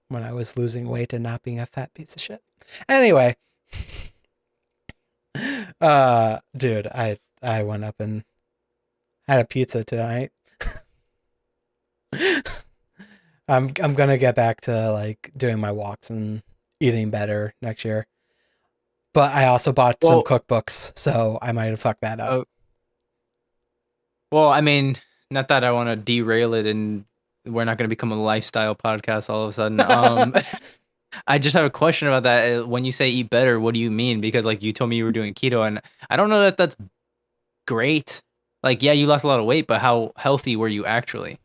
when I was losing weight and not being a fat piece of shit. Anyway, dude, I went up and had a pizza tonight. I'm gonna get back to like doing my walks and eating better next year. But I also bought some Well, cookbooks, so I might have fucked that up. uh, well, I mean, not that I want to derail it, and we're not going to become a lifestyle podcast all of a sudden. I just have a question about that. When you say eat better, what do you mean? Because like you told me you were doing keto, and I don't know that that's great. Like, yeah, you lost a lot of weight, but how healthy were you actually?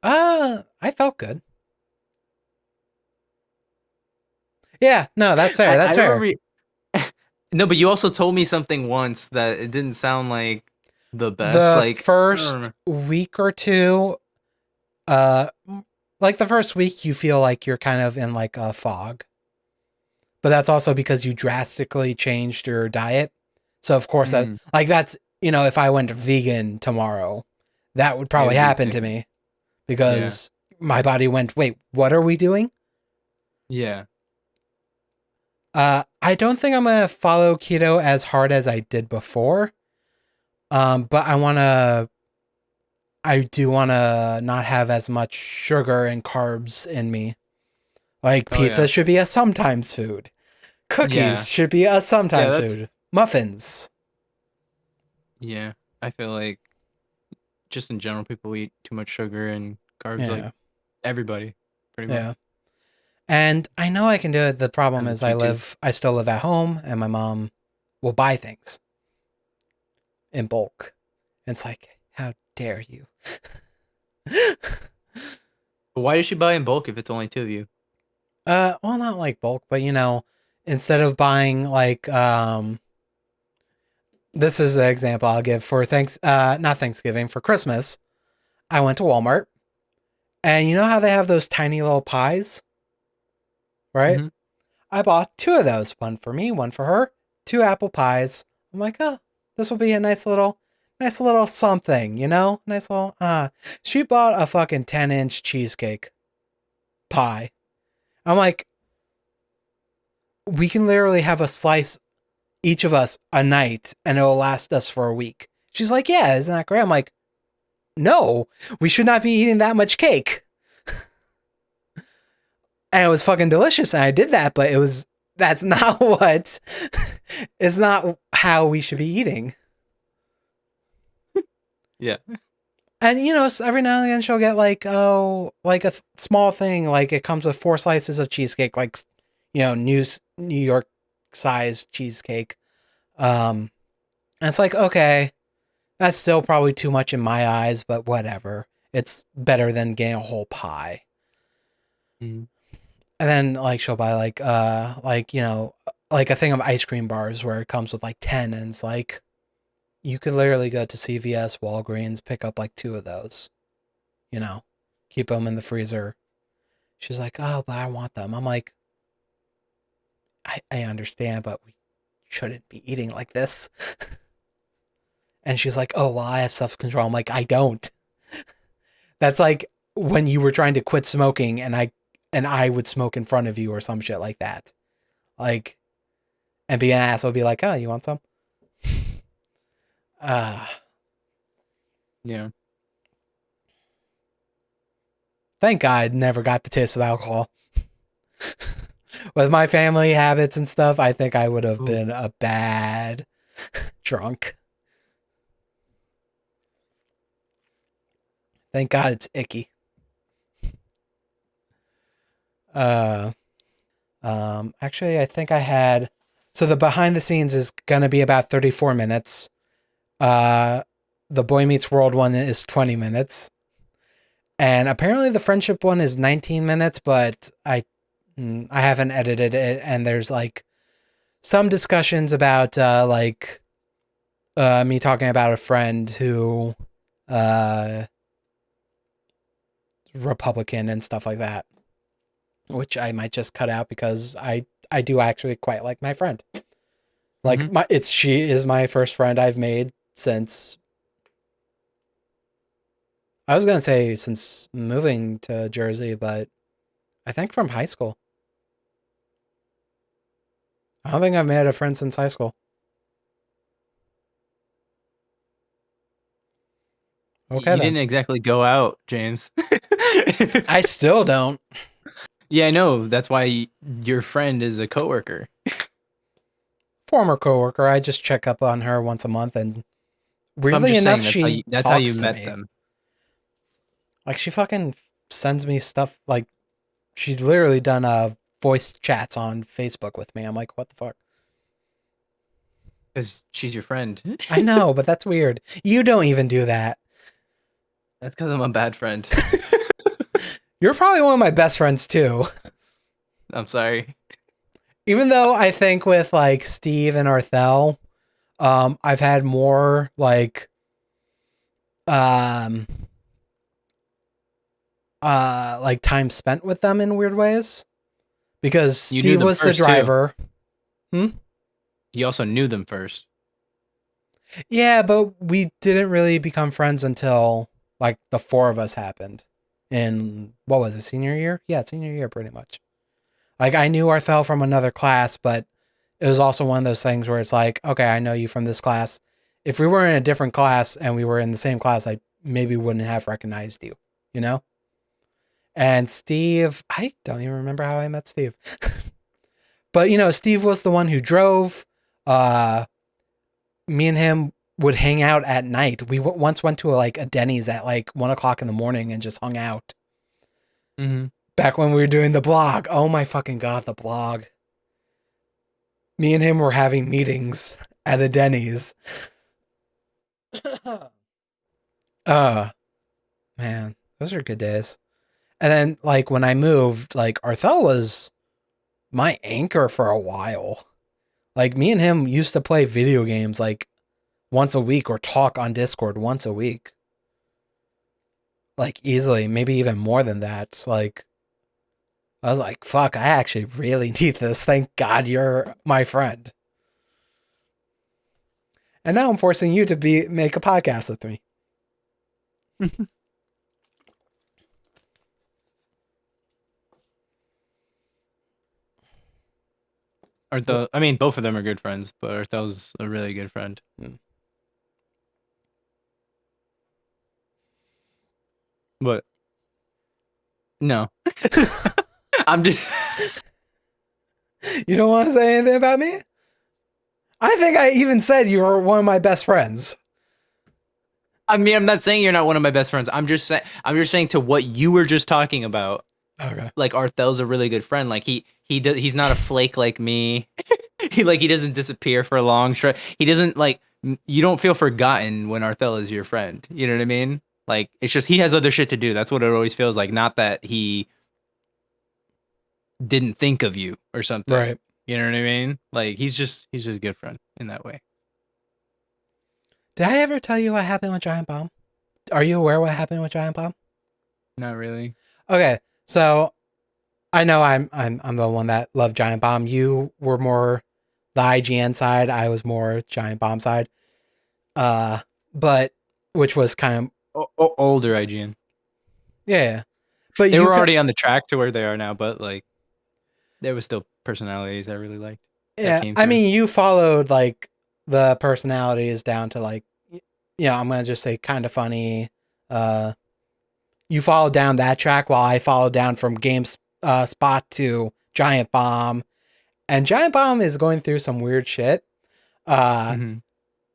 I felt good. Yeah, no, that's fair. I That's fair. remember. No, but you also told me something once that it didn't sound like the best. The Like, I don't first remember. week or two, uh, like the first week, you feel like you're kind of in like a fog, but that's also because you drastically changed your diet. So of course that Mm, like that's if I went vegan tomorrow, that would it probably would be happen to different. me Yeah. because my body went, wait, what are we doing? Yeah. I don't think I'm gonna follow keto as hard as I did before. But I do wanna not have as much sugar and carbs in me. Like Oh pizza yeah. should be a sometimes food. Yeah. Cookies should be a Yeah, sometimes that's food. Muffins. yeah. I feel like just in general people eat too much sugar and carbs like Yeah. everybody pretty much. Yeah. And I know I can do it. The problem As a is cheat too. I still live at home and my mom will buy things in bulk. And it's like, how dare you? But why does she buy in bulk if it's only two of you? Well, not like bulk, but instead of buying like this is the example I'll give for not Thanksgiving, for Christmas. I went to Walmart and you know how they have those tiny little pies, right? Hmm. I bought two of those, one for me, one for her, two apple pies. I'm like, oh, this will be a nice little something, nice little. She bought a fucking 10-inch cheesecake pie. I'm like, we can literally have a slice each of us a night, and it'll last us for a week. She's like, yeah, isn't that great? I'm like, no, we should not be eating that much cake. And it was fucking delicious, and I did that, but that's not what it's not how we should be eating. Yeah. And every now and again she'll get like like a small thing, like it comes with four slices of cheesecake, like New York size cheesecake. And it's like, okay, that's still probably too much in my eyes, but whatever. It's better than getting a whole pie. Mhm. And then like she'll buy like a thing of ice cream bars where it comes with like 10, and it's like you could literally go to CVS, Walgreens, pick up like two of those, you know, keep them in the freezer. She's like, "Oh, but I want them." I'm like, I understand, but we shouldn't be eating like this. And she's like, "Oh, well, I have self-control." I'm like, "I don't." That's like when you were trying to quit smoking and I would smoke in front of you or some shit like that. Like, and be an asshole, be like, "Oh, you want some?" Uh, Yeah. Thank God I never got the taste of alcohol. With my family habits and stuff, I think I would have Ooh. been a bad drunk. Thank God it's icky. Uh, Actually, I think I had. So the behind the scenes is gonna be about 34 minutes. Uh, the Boy Meets World one is 20 minutes, and apparently the friendship one is 19 minutes. But I haven't edited it, and there's like some discussions about me talking about a friend who uh Republican and stuff like that, which I might just cut out because I do actually quite like my friend. Like Hmm. she is my first friend I've made since I was gonna say since moving to Jersey, but I think from high school. I don't think I've made a friend since high school. Okay You then. didn't exactly go out, James. I still don't. Yeah, I know. That's why your friend is a coworker. Former coworker, I just check up on her once a month, and I'm weirdly just enough, saying she that's how you talks to met me. them. Like she fucking sends me stuff. Like she's literally done voice chats on Facebook with me. I'm like, what the fuck? Because she's your friend. I know, but that's weird. You don't even do that. That's because I'm a bad friend. You're probably one of my best friends too. I'm sorry. Even though I think with like Steve and Arthel, I've had more um like time spent with them in weird ways because You knew Steve them was the first too. driver. Hmm? You also knew them first. Yeah, but we didn't really become friends until like the four of us happened in what was it, senior year? Yeah, senior year pretty much. Like I knew Arthel from another class, but it was also one of those things where it's like, okay, I know you from this class. If we were in a different class and we were in the same class, I maybe wouldn't have recognized you, you know? And Steve, I don't even remember how I met Steve. But you know, Steve was the one who drove. Uh Me and him would hang out at night. We once went to like a Denny's at like 1 o'clock in the morning and just hung out. Mm-hmm. Back when we were doing the blog. Oh my fucking god, the blog. Me and him were having meetings at a Denny's. uh Man, those are good days. And then like when I moved, like Arthel was my anchor for a while. Like me and him used to play video games like once a week or talk on Discord once a week. Like easily, maybe even more than that. Like I was like, fuck, I actually really need this. Thank God you're my friend. And now I'm forcing you to make a podcast with me. Arthel, I mean, both of them are good friends, but Arthel's a really good friend. Mm. But no, I'm just. You don't want to say anything about me? I think I even said you were one of my best friends. I mean, I'm not saying you're not one of my best friends. I'm just saying. I'm just saying to what you were just talking about. Okay. Like Arthel's a really good friend. Like he's not a flake like me. He doesn't disappear for a long stretch. He doesn't like you don't feel forgotten when Arthel is your friend. You know what I mean? Like it's just he has other shit to do. That's what it always feels like. Not that he didn't think of you or something. Right. You know what I mean? Like he's just a good friend in that way. Did I ever tell you what happened with Giant Bomb? Are you aware what happened with Giant Bomb? Not really. Okay. So I know I'm the one that loved Giant Bomb. You were more the IGN side. I was more Giant Bomb side. Uh, but which was kind of Older IGN. yeah. But They you were could already on the track to where they are now, but like there was still personalities I really liked that yeah. came I through. mean, you followed like the personalities down to like I'm gonna just say kind of funny. Uh, you followed down that track while I followed down from Game Spot to Giant Bomb, and Giant Bomb is going through some weird shit. Uh, Mm-hmm.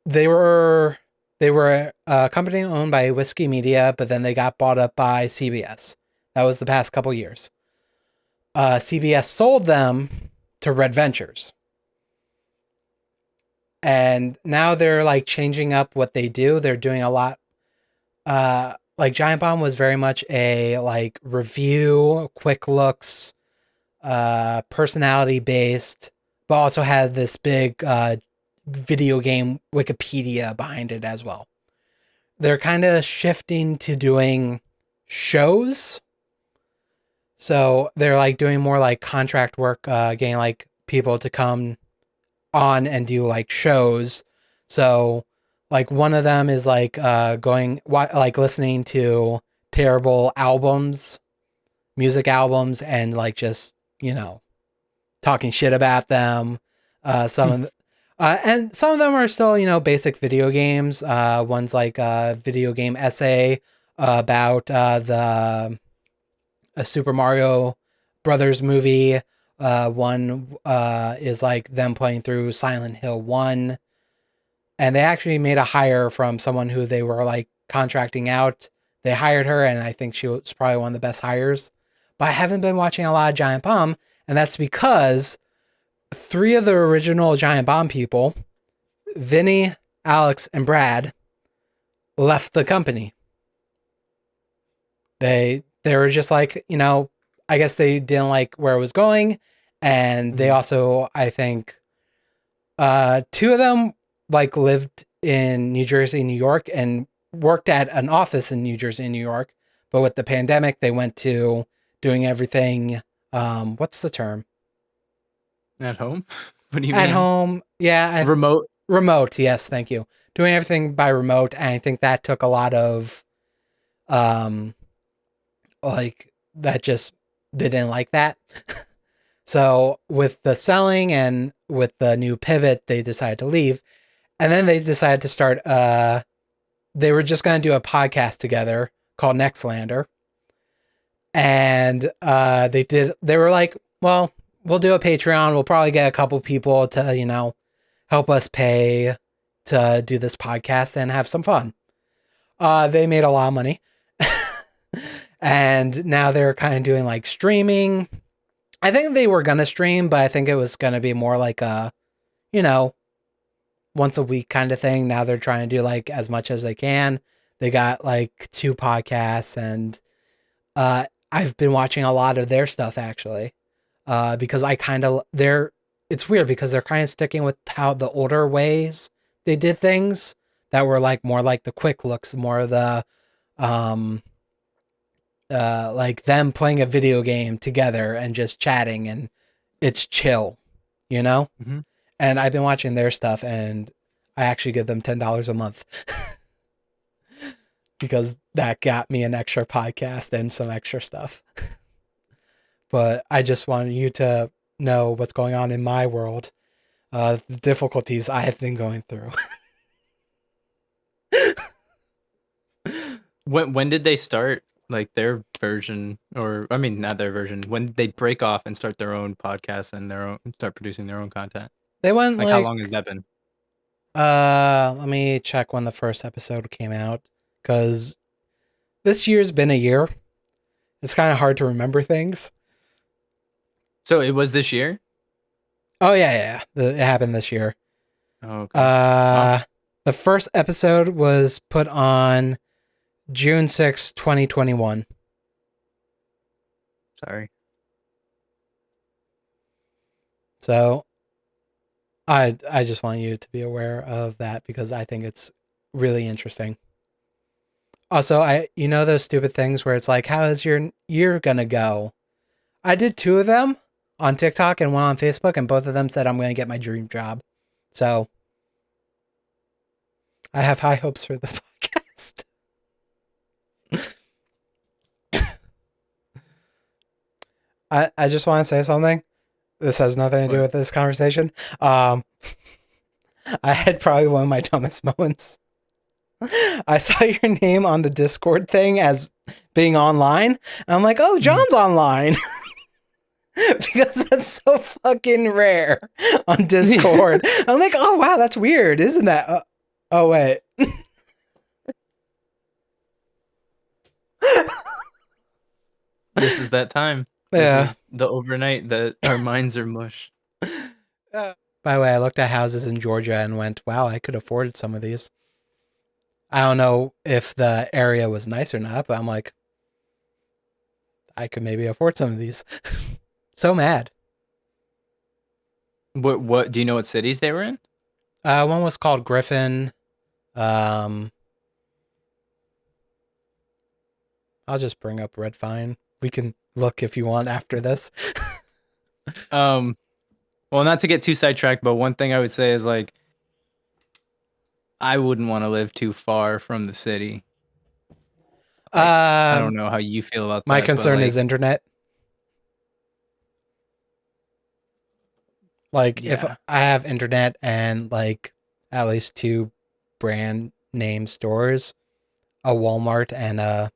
they were they were a company owned by Whiskey Media, but then they got bought up by CBS. That was the past couple years. CBS sold them to Red Ventures, and now they're like changing up what they do. They're doing a lot. Like Giant Bomb was very much a like review, quick looks, personality based, but also had this big video game Wikipedia behind it as well. They're kind of shifting to doing shows. So they're like doing more like contract work, getting like people to come on and do like shows. So like one of them is like going like listening to terrible albums music albums and like just, you know, talking shit about them. Some of the, and some of them are still, you know, basic video games. One's like a video game essay about the a Super Mario Brothers movie. One is like them playing through Silent Hill 1. And they actually made a hire from someone who they were like contracting out. They hired her, and I think she was probably one of the best hires. But I haven't been watching a lot of Giant Bomb, and that's because three of the original Giant Bomb people, Vinny, Alex, and Brad, left the company. They were just like, you know, I guess they didn't like where it was going, and they also, I think, two of them like lived in New Jersey, New York, and worked at an office in New Jersey, New York. But with the pandemic, they went to doing everything. What's the term? At home? What do you At mean? home. Yeah, Remote? remote. Yes, thank you. Doing everything by remote, and I think that took a lot of, um, like that just they didn't like that. So with the selling and with the new pivot, they decided to leave. And then they decided to start they were just going to do a podcast together called Nextlander. And they were like, well, we'll do a Patreon. We'll probably get a couple people to, you know, help us pay to do this podcast and have some fun. They made a lot of money. And now they're kind of doing like streaming. I think they were going to stream, but I think it was going to be more like a, you know, once a week kind of thing. Now they're trying to do like as much as they can. They got like 2 podcasts, and I've been watching a lot of their stuff actually. Because I kind of it's weird because they're kind of sticking with how the older ways they did things that were like more like the quick looks, more of the um like them playing a video game together and just chatting, and it's chill, you know? Mm-hmm. And I've been watching their stuff, and I actually give them $10 a month because that got me an extra podcast and some extra stuff. But I just want you to know what's going on in my world, the difficulties I have been going through. When did they start like their version, or I mean not their version? When did they break off and start their own podcast and their own start producing their own content? They went Like how like long has that been? let me check when the first episode came out, cuz this year's been a year. It's kind of hard to remember things. So it was this year? Oh yeah. It happened this year. Oh, okay. Wow. Uh the first episode was put on June 6th, 2021. Sorry. So I just want you to be aware of that because I think it's really interesting. Also, I you know those stupid things where it's like, how is your year gonna go? I did 2 of them on TikTok and one on Facebook, and both of them said I'm gonna get my dream job. So I have high hopes for the podcast. I just want to say something. This has nothing to do with this conversation. I had probably one of my dumbest moments. I saw your name on the Discord thing as being online. And I'm like, oh, John's online. Because that's so fucking rare on Discord. I'm like, oh, wow, that's weird, isn't that? Oh, wait. This is that time. Yeah. This is the overnight that our minds are mush. By the way, I looked at houses in Georgia and went, wow, I could afford some of these. I don't know if the area was nice or not, but I'm like, I could maybe afford some of these. So mad. What do you know what cities they were in? One was called Griffin. Um, I'll just bring up Red Vine. We can look if you want after this. Um well, not to get too sidetracked, but one thing I would say is like I wouldn't want to live too far from the city. Like, I don't Um, know how you feel about my that, but concern is like, internet. Like if yeah, I have internet and like at least two brand name stores, a Walmart and a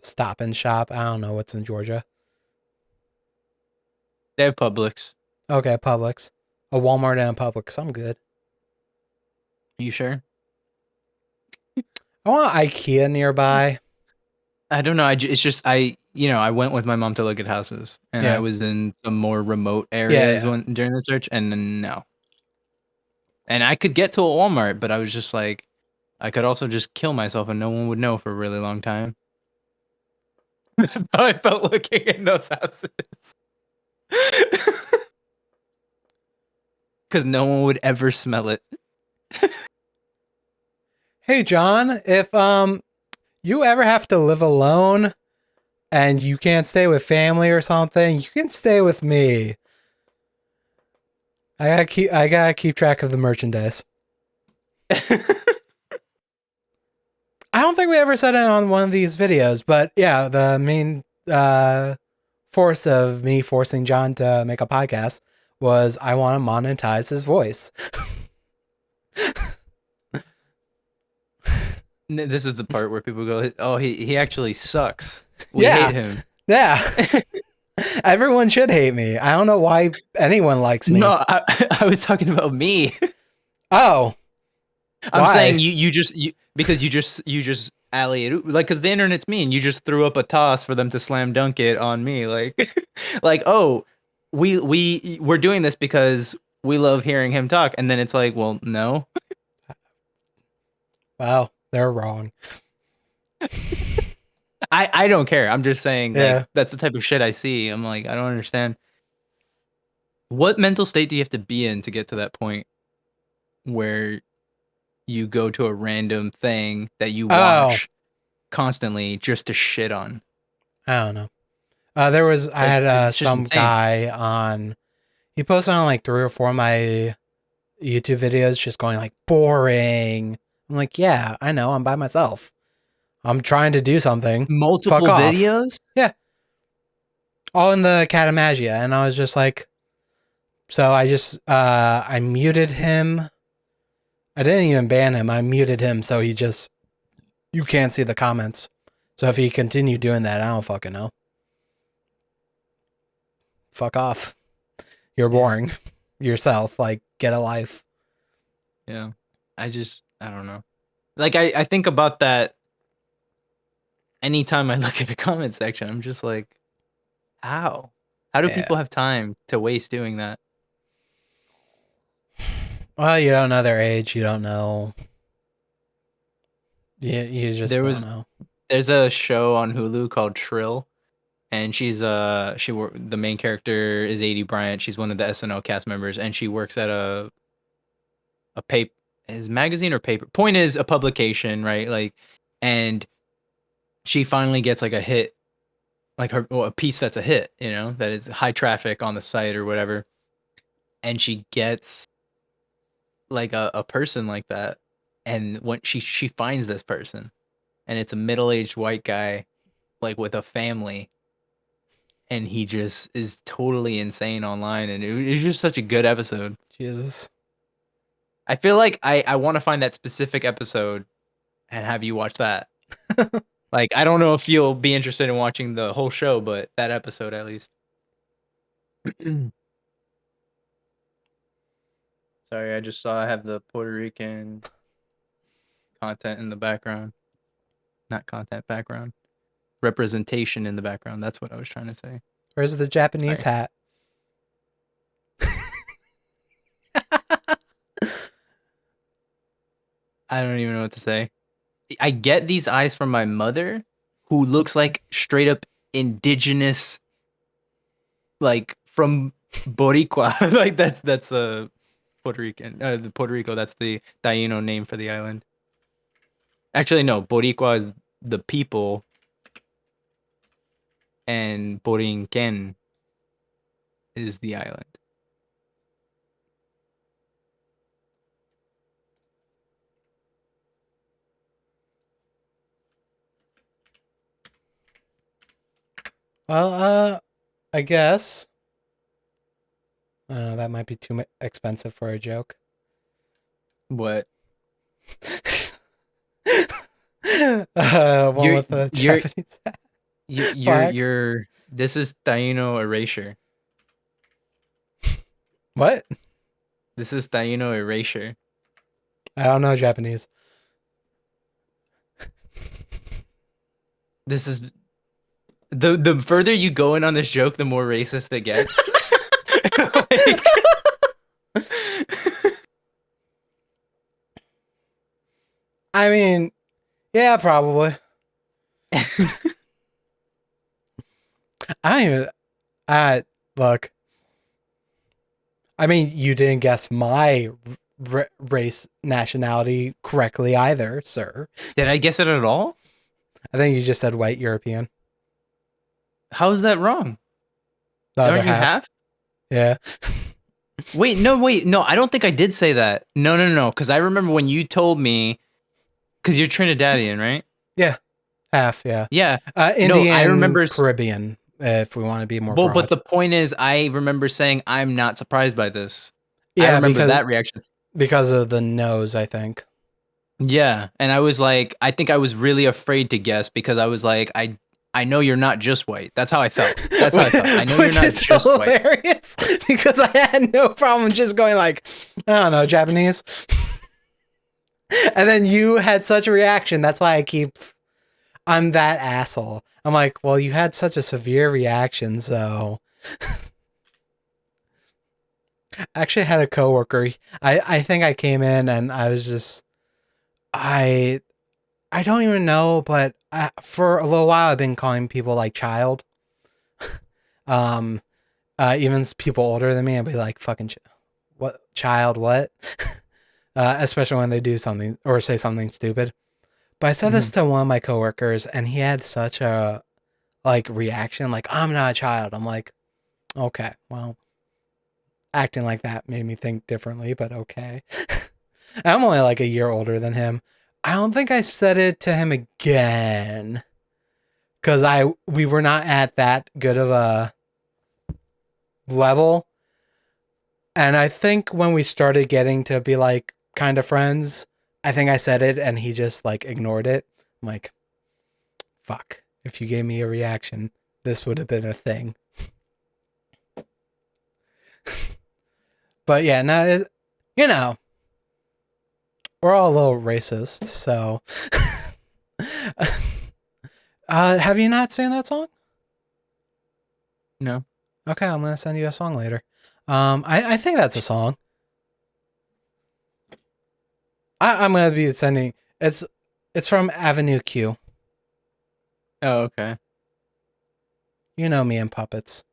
Stop and Shop. I don't know what's in Georgia. they have Publix. Okay, Publix. A Walmart and a Publix. I'm good. You sure? I want IKEA nearby. I don't know. It's just I went with my mom to look at houses, and I Yeah. was in some more remote Yeah, areas yeah. when during the search, and then no. And I could get to a Walmart, but I was just like, I could also just kill myself, and no one would know for a really long time. That's how I felt looking in those houses, because no one would ever smell it. Hey John, if you ever have to live alone and you can't stay with family or something, you can stay with me. I gotta keep track of the merchandise. I don't think we ever said it on one of these videos, but yeah, the main force of me forcing John to make a podcast was I want to monetize his voice. This is the part where people go, "Oh, he actually sucks. We hate Yeah, him." yeah. Everyone should hate me. I don't know why anyone likes me. No, I was talking about me. Oh, I'm saying why? you because you just alley it like because the internet's mean. You just threw up a toss for them to slam dunk it on me, like like oh we're doing this because we love hearing him talk, and then it's like, well, no. Well, they're wrong. I don't care. I'm just saying like Yeah. that's the type of shit I see. I'm like, I don't understand. What mental state do you have to be in to get to that point where you go to a random thing that you Oh, watch constantly just to shit on? I don't know. I Like, had it's just some insane. guy on. He posted on like 3 or 4 of my YouTube videos, just going like boring. I'm like, yeah, I know. I'm by myself. I'm trying to do something. Fuck Multiple off. videos? Yeah, all in the Catamagia, and I was just like, so I muted him. I didn't even ban him. I muted him, so you can't see the comments. So if he continued doing that, I don't fucking know. Fuck off. You're Yeah, boring. Yourself. Like, get a life. yeah. I don't know. Like, I think about that anytime I look at the comment section. I'm just like, how? How do Yeah. people have time to waste doing that? Well, you don't know their age. You don't know. You just There don't was know. there's a show on Hulu called Trill, and the main character is Adie Bryant. She's one of the SNL cast members, and she works at a paper is magazine or paper. Point is a publication, right? Like, and she finally gets like a hit, like a piece that's a hit, that is high traffic on the site or whatever, and she gets like a person like that, and when she finds this person, and it's a middle-aged white guy like with a family, and he just is totally insane online, and it was just such a good episode. Jesus. I feel like I want to find that specific episode and have you watch that. Like, I don't know if you'll be interested in watching the whole show, but that episode at least. Sorry, I just saw I have the Puerto Rican content in the background. Not content, background. Representation in the background. That's what I was trying to say. Where's the Japanese Sorry. hat? I don't even know what to say. I get these eyes from my mother, who looks like straight up indigenous, like from Boricua. Like that's a Puerto Rican. The Puerto Rico. That's the Taino name for the island. Actually, no. Boricua is the people, and Borinquen is the island. Well, I guess that might be too expensive for a joke. What? One You're with a you're Japanese you're flag. you're this is Taino erasure. What? This is Taino erasure. I don't know Japanese. This is the further you go in on this joke, the more racist it gets. Like, I mean, yeah, probably. I don't even. I look. I mean, you didn't guess my race nationality correctly either, sir. did I guess it at all? I think you just said white European. How is that wrong? The other Aren't you half. half? Yeah. Wait, no, I don't think I did say that. No, because I remember when you told me, because you're Trinidadian, right? Yeah. Half. Yeah. Yeah. No, I Indian remember. Caribbean, if we want to be more Well, but broad. the point is, I remember saying I'm not surprised by this. I Yeah, remember that reaction. because of the nose, I think. Yeah, and I was like, I think I was really afraid to guess because I was like, I know you're not just white. That's how I felt. That's how I felt. I know you're Which not is just white. hilarious because I had no problem just going like, I don't know, Japanese. And then you had such a reaction. That's why I'm that asshole. I'm like, well, you had such a severe reaction, so I actually had a coworker. I think I came in and I was just I I don't even know, but for a little while I've been calling people like child. Um, even people older than me, I'd be like, "Fucking what child? What?" Especially when they do something or say something stupid. But I said this Mhm. to one of my coworkers, and he had such a like reaction, like, "I'm not a child." I'm like, "Okay, well." Acting like that made me think differently, but okay. I'm only like a year older than him. I don't think I said it to him again because we were not at that good of a level. And I think when we started getting to be like kind of friends, I think I said it and he just like ignored it. I'm like, fuck. If you gave me a reaction, this would have been a thing. But yeah, no, you know, we're all a little racist. So, have you not seen that song? No. Okay, I'm gonna send you a song later. I think that's a song. I'm gonna be sending. It's from Avenue Q. Oh, okay. You know me and puppets.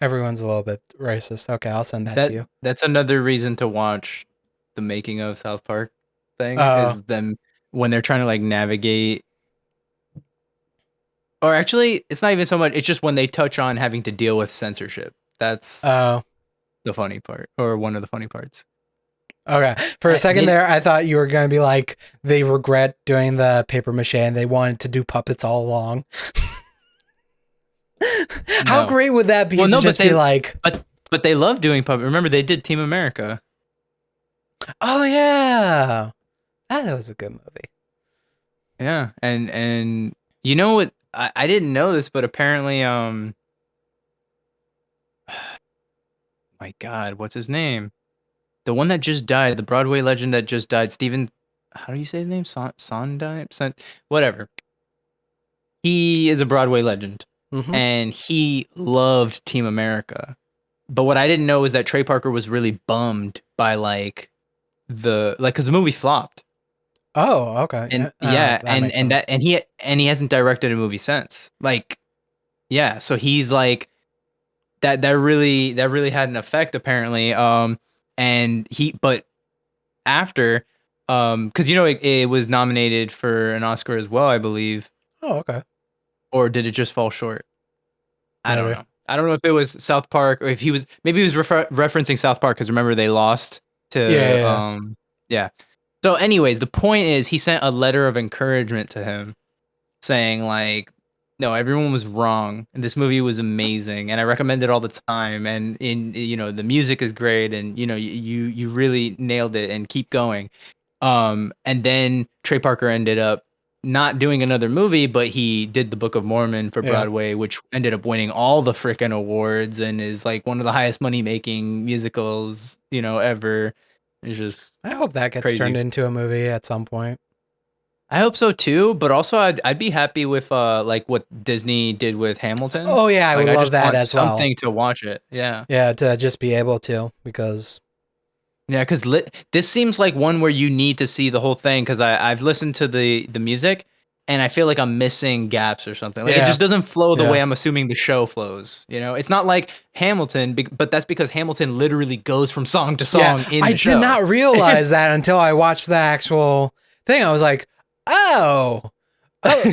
Everyone's a little bit racist. Okay, I'll send that to That you. that's another reason to watch the making of South Park thing Oh, is them when they're trying to like navigate. Or actually, it's not even so much. It's just when they touch on having to deal with censorship. That's oh, the funny part, or one of the funny parts. okay. For a second They there, I thought you were gonna be like they regret doing the paper mache and they wanted to do puppets all along. How no. great would that be Well, to no, just be like, but they love doing puppet. Remember, they did Team America. oh yeah, that was a good movie. Yeah, and you know what? I didn't know this, but apparently, my God, what's his name? The one that just died, the Broadway legend that just died, Steven. How do you say his name? Sondheim? Whatever. He is a Broadway legend, Mm-hmm. and he loved Team America. But what I didn't know is that Trey Parker was really bummed by like because the movie flopped. Oh, okay. And Yeah, yeah, that makes and sense. that and he hasn't directed a movie since. Like, yeah, so he's like that really had an effect apparently. And he but after because you know it was nominated for an Oscar as well, I believe, Oh, okay. or did it just fall short? I don't Maybe. know. I don't know if it was South Park or if he was maybe he was referencing South Park because remember they lost Yeah, to yeah, yeah. So, anyways, the point is, he sent a letter of encouragement to him, saying like, "No, everyone was wrong, and this movie was amazing, and I recommend it all the time. And the music is great, and you really nailed it, and keep going." And then Trey Parker ended up not doing another movie, but he did the Book of Mormon for Yeah. Broadway, which ended up winning all the freaking awards and is like one of the highest money making musicals, ever. It's just I hope that gets turned crazy. into a movie at some point. I hope so too, but also I'd be happy with like what Disney did with Hamilton. Oh yeah, I Like would I love just that want as well. something to watch it. Yeah. Yeah, to just be able to, because Yeah, because this seems like one where you need to see the whole thing. Because I've listened to the music, and I feel like I'm missing gaps or something. Like it yeah, just doesn't flow the yeah, way I'm assuming the show flows. It's not like Hamilton, but that's because Hamilton literally goes from song to yeah. song in I the did show. not realize that until I watched the actual thing. I was like, oh, oh,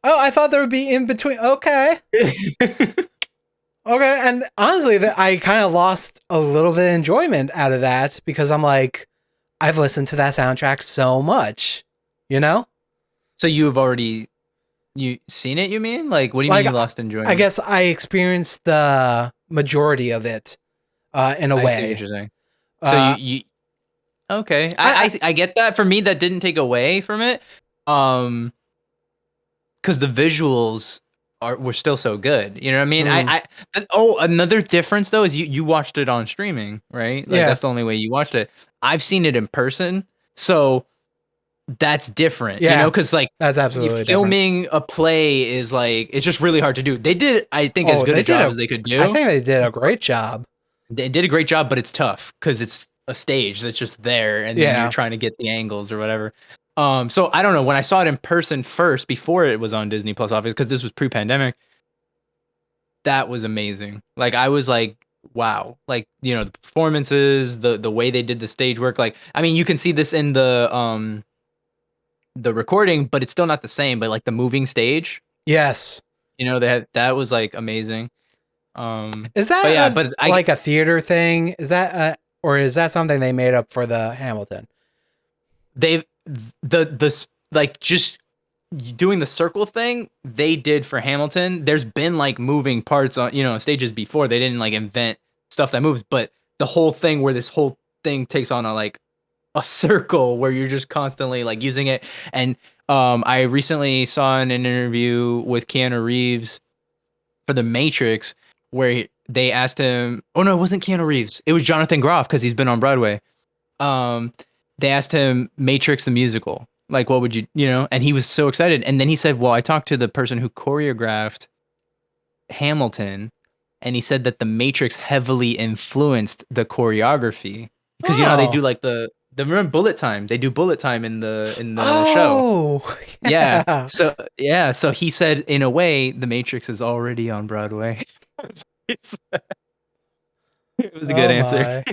oh. I thought there would be in between. Okay, okay. And honestly, that I kind of lost a little bit of enjoyment out of that because I'm like, I've listened to that soundtrack so much, you know. So you've already you seen it? You mean like what do you mean Like, you lost I enjoyment? guess I experienced the majority of it, in a I see what way. you're saying. So you Uh, you okay? I I get that. For me, that didn't take away from it. Um, because the visuals were still so good. You know what I mean? mm, Another difference though is you watched it on streaming, right? Like yeah, that's the only way you watched it. I've seen it in person, so that's different. yeah. Because like That's absolutely different. filming a play is like it's just really hard to do. They did, I think, as Oh, good a job as they could I do. think they did a great job. They did a great job, but it's tough because it's a stage that's just there, and then you're Yeah, trying to get the angles or whatever. So I don't know. When I saw it in person first, before it was on Disney Plus, obviously, because this was pre-pandemic, that was amazing. Like I was like, wow. Like the performances, the way they did the stage work. Like I mean, you can see this in the recording, but it's still not the same. But like the moving stage, yes. that was like amazing. Is But that yeah, a but I like a theater thing? Is that or is that something they made up for the Hamilton? they like just doing the circle thing they did for Hamilton. There's been like moving parts on stages before. They didn't like invent stuff that moves, but the whole thing where this whole thing takes on a circle where you're just constantly like using it. And I recently saw in an interview with Keanu Reeves for The Matrix where they asked him, oh no, it wasn't Keanu Reeves, it was Jonathan Groff because he's been on Broadway. um they asked him Matrix the musical, like what would and he was so excited, and then he said, well, I talked to the person who choreographed Hamilton, and he said that the Matrix heavily influenced the choreography because how they Oh, do like the remember bullet time, they do bullet time in the show. oh, Yeah, yeah. so he said in a way the Matrix is already on Broadway. It's- it was a good Oh answer. my.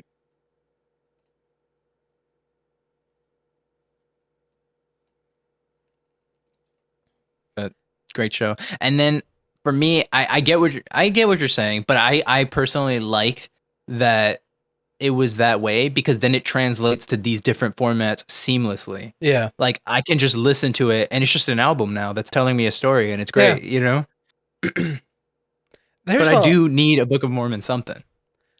But great show. And then for me, I get I get what you're saying, but I personally liked that it was that way because then it translates to these different formats seamlessly. Yeah, Like I can just listen to it and it's just an album now that's telling me a story and it's yeah. great. But There's I a do need a Book of Mormon something.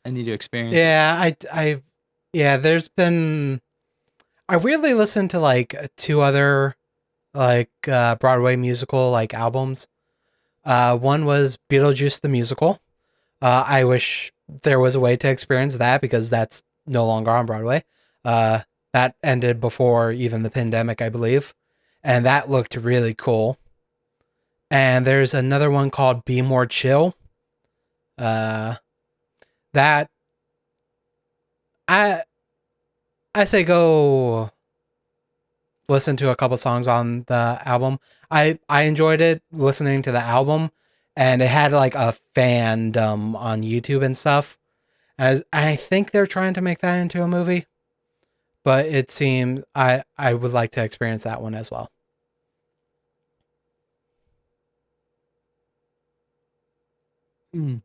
I need to experience it. yeah. Yeah. There's been I weirdly listened to like two other like Broadway musical like albums. One was Beetlejuice the musical. I wish there was a way to experience that because that's no longer on Broadway. Uh, that ended before even the pandemic, I believe, and that looked really cool. And there's another one called Be More Chill. Uh, that I I say go listen to a couple songs on the album. I enjoyed it listening to the album, and it had like a fandom on YouTube and stuff. As I think they're trying to make that into a movie, but it seems I would like to experience that one as well. Mm.